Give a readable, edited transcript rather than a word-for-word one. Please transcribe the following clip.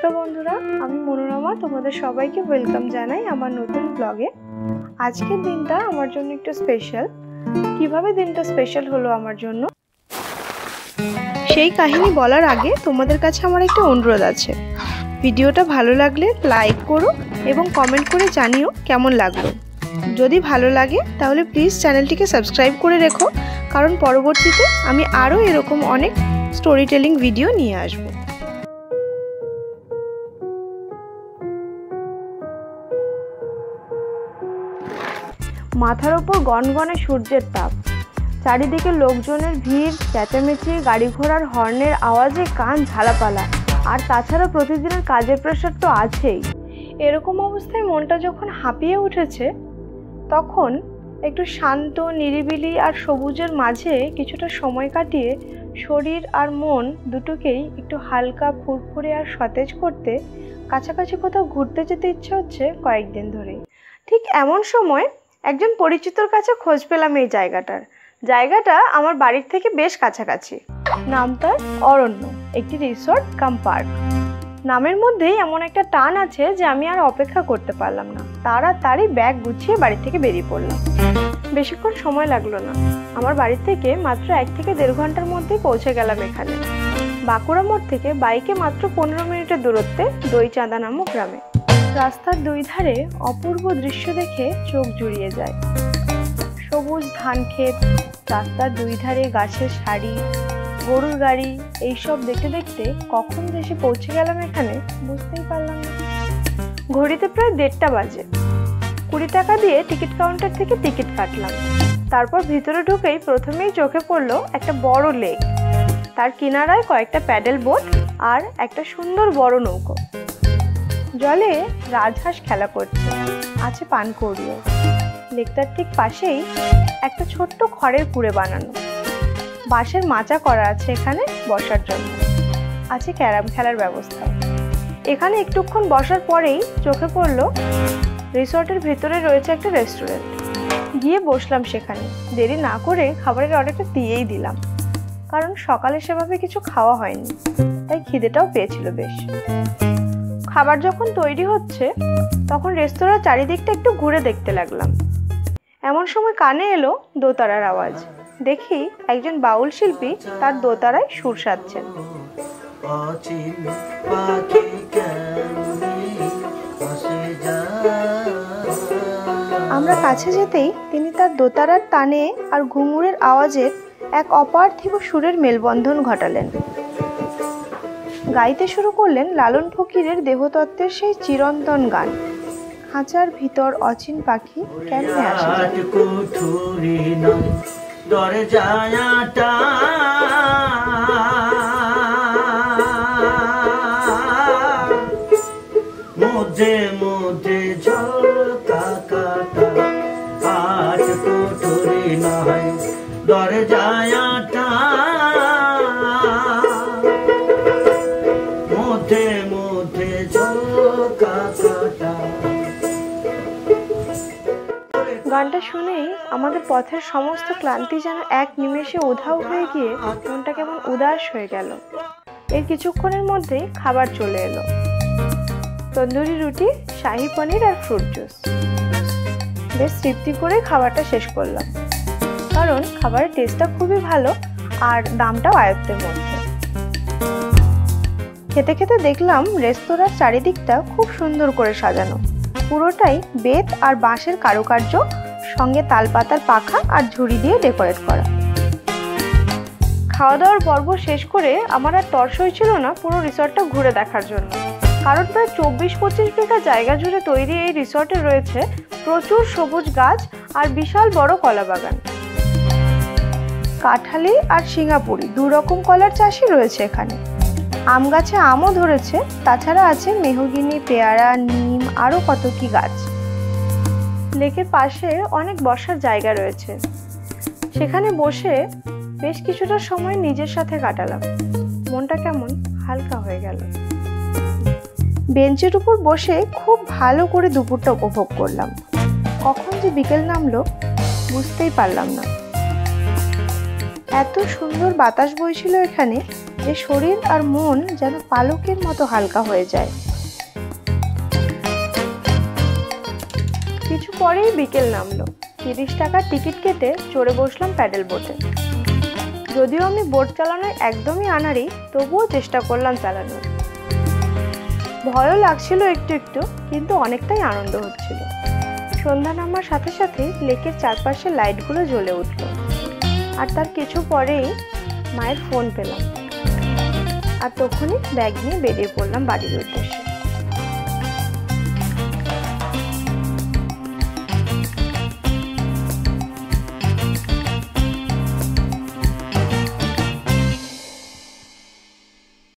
নমস্কার বন্ধুরা, আমি মনোরমা তোমাদের সবাইকে ওয়েলকাম জানাই আমার নতুন ব্লগে। আজকের দিনটা আমার জন্য একটু স্পেশাল। কিভাবে দিনটা স্পেশাল হলো আমার জন্য সেই কাহিনী বলার আগে তোমাদের কাছে আমার একটা অনুরোধ আছে। ভিডিওটা ভালো লাগলে লাইক করো এবং কমেন্ট করে জানিও কেমন লাগলো। যদি ভালো লাগে তাহলে প্লিজ চ্যানেলটিকে সাবস্ক্রাইব করে রেখো, কারণ পরবর্তীতে আমি আরও এরকম অনেক স্টোরি টেলিং ভিডিও নিয়ে আসবো। মাথার ওপর গনগনে সূর্যের তাপ, চারিদিকে লোকজনের ভিড়, চেঁচামেচি, গাড়ি ঘোড়ার হর্নের আওয়াজে কান ঝালাপালা, আর তাছাড়া প্রতিদিনের কাজের প্রেশার তো আছেই। এরকম অবস্থায় মনটা যখন হাঁপিয়ে উঠেছে, তখন একটু শান্ত, নিরিবিলি আর সবুজের মাঝে কিছুটা সময় কাটিয়ে শরীর আর মন দুটোকেই একটু হালকা, ফুরফুরে আর সতেজ করতে কাছাকাছি কোথাও ঘুরতে যেতে ইচ্ছে হচ্ছে কয়েকদিন ধরেই। ঠিক এমন সময় একজন পরিচিতর কাছে খোঁজ পেলাম এই জায়গাটা আমার বাড়ির থেকে বেশ কাছাকাছি। নাম তার অরণ্য, একটি রিসর্ট কাম পার্ক। নামের মধ্যেই এমন একটা টান আছে যে আমি আর অপেক্ষা করতে পারলাম না, তাড়াতাড়ি ব্যাগ গুছিয়ে বাড়ি থেকে বেরিয়ে পড়লাম। বেশিক্ষণ সময় লাগলো না, আমার বাড়ি থেকে মাত্র 1 থেকে 1.5 ঘন্টার মধ্যেই পৌঁছে গেলাম এখানে। বাঁকুড়া মোড় থেকে বাইকে মাত্র 15 মিনিটের দূরত্বে দইচাঁদা নামক গ্রামে। রাস্তার দুই ধারে অপূর্ব দৃশ্য দেখে চোখ জুড়িয়ে যায়। সবুজ ধান ক্ষেত, রাস্তার দুই ধারে গাছের সারি, গরুর গাড়ি, এইসব দেখতে দেখতে কখন যে এসে পৌঁছে গেলাম এখানে বুঝতেই পারলাম না। ঘড়িতে প্রায় 1:30 বাজে। 20 টাকা দিয়ে টিকিট কাউন্টার থেকে টিকিট কাটলাম। তারপর ভিতরে ঢুকেই প্রথমেই চোখে পড়লো একটা বড় লেক, তার কিনারায় কয়েকটা প্যাডেল বোট আর একটা সুন্দর বড় নৌকো। জলে রাজহাঁস খেলা করছে, আছে পানকৌড়িও। লেকটার ঠিক পাশেই একটা ছোট্ট খড়ের কুঁড়ে বানানো, বাঁশের মাচা করা আছে এখানে বসার জন্য, আছে ক্যারাম খেলার ব্যবস্থা। এখানে একটুক্ষণ বসার পরেই চোখে পড়লো রিসর্টের ভেতরে রয়েছে একটা রেস্টুরেন্ট। গিয়ে বসলাম সেখানে। দেরি না করে খাবারের অর্ডারটা দিয়েই দিলাম, কারণ সকালে সেভাবে কিছু খাওয়া হয়নি, তাই খিদেটাও পেয়েছিল বেশ। খাবার যখন তৈরি হচ্ছে তখন রেস্তোরাঁর চারিদিকটা একটু ঘুরে দেখতে লাগলাম। এমন সময় কানে এলো দোতারার আওয়াজ। দেখি একজন বাউল শিল্পী তার দোতারায় সুর সাধছেন। আমরা কাছে যেতেই তিনি তার দোতারার টানে আর ঘুঙুরের আওয়াজের এক অপার্থিব সুরের মেলবন্ধন ঘটালেন। গাইতে শুরু করলেন লালন ফকিরের দেহতত্ত্বের সেই চিরন্তন গান, খাঁচার ভিতর অচিন পাখি কেমনে আসে। মধ্যে মধ্যে ঝলকা কাটা, আট কোঠরি নয় দরজায় আটা, মধ্যে মধ্যে ঝলকা কাটা। গানটা শুনেই আমাদের পথের সমস্ত ক্লান্তি যেন এক নিমেষে উধাও হয়ে গিয়ে মনটা কেমন উদাস হয়ে গেল। এর কিছুক্ষণের মধ্যেই খাবার চলে এলো। তন্দুরি রুটি, শাহী পনির আর ফ্রুট জুস। বেশ তৃপ্তি করে খাবারটা শেষ করলাম, কারণ খাবারের টেস্টটা খুবই ভালো আর দামটাও আয়ত্তের মধ্যে। খেতে খেতে দেখলাম রেস্তোরাঁর চারিদিকটা খুব সুন্দর করে সাজানো, পুরোটাই বেত আর বাঁশের কারুকার্য, সঙ্গে তালপাতার পাখা আর ঝুড়ি দিয়ে ডেকোরেট করা। খাওয়া দাওয়ার পর্ব শেষ করে আমার আর তর সইছিল না পুরো রিসর্টটা ঘুরে দেখার জন্য, কারণ প্রায় 24-25 বিঘা জায়গা জুড়ে তৈরি এই রিসর্টে রয়েছে প্রচুর সবুজ গাছ আর বিশাল বড় কলা বাগান। কাঁঠালি আর সিঙ্গাপুরি 2 রকম কলার চাষই রয়েছে এখানে। আম গাছে আমও ধরেছে, তাছাড়া আছে মেহগিনি, পেয়ারা, নিম, আরও কত কি গাছ। লেকের পাশে অনেক বসার জায়গা রয়েছে, সেখানে বসে বেশ কিছুটা সময় নিজের সাথে কাটালাম। মনটা কেমন হালকা হয়ে গেল। বেঞ্চের উপর বসে খুব ভালো করে দুপুরটা উপভোগ করলাম। কখন যে বিকেল নামলো বুঝতেই পারলাম না। এত সুন্দর বাতাস বইছিল এখানে, যে শরীর আর মন যেন পালকের মতো হালকা হয়ে যায়। কিছু পরেই বিকেল নামলো। 30 টাকার টিকিট কেটে চড়ে বসলাম প্যাডেল বোটে। যদিও আমি বোট চালানোয় একদমই আনাড়ি, তবুও চেষ্টা করলাম চালানোর। ভয়ও লাগছিল একটু একটু, কিন্তু অনেকটাই আনন্দ হচ্ছিল। সন্ধ্যা নামার সাথে সাথে লেকের চারপাশে লাইটগুলো জ্বলে উঠল। আর তার কিছু পরেই মায়ের ফোন পেলাম। আর তখনই ব্যাগ নিয়ে বেরিয়ে পড়লাম বাড়ির উদ্দেশ্যে।